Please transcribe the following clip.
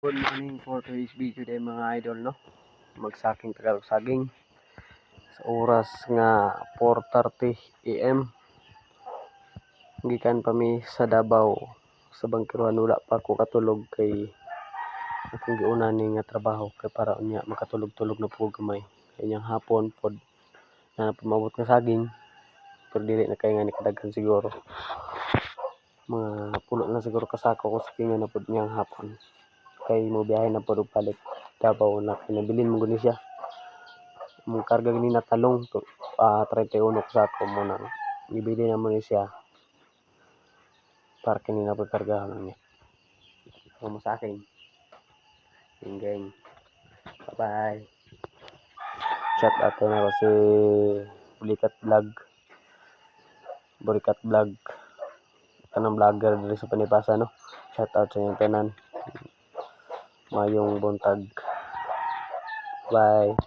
Good morning for today's video day mga idol, no? Magsaking tagalog saging sa oras nga 4:30 AM. Gikan pa mi sa Davao sa bangkiruan, wala pa ako katulog kay akong giuna ni nga trabaho kay para unya makatulog-tulog na po gamay. Kanyang hapon pod na pamabot nga saging pero dili na kay nga ni kadaghan siguro. Mga pulo na siguro kasako ko sa kinga na pod niyang hapon. Kay mo biyahe na po palit Davao na kinabilin mo guni siya. Mong karga gini na talong 31 sa ako mo nang ibili na mo ni siya para kini na pagkargahan niya. Mo sa akin. Gang. Bye. Shout out na ako si Burikat Vlog. Kanang vlogger diri sa Panipasa, no. Shout out sa inyong tanan. Mayong buntag. Bye.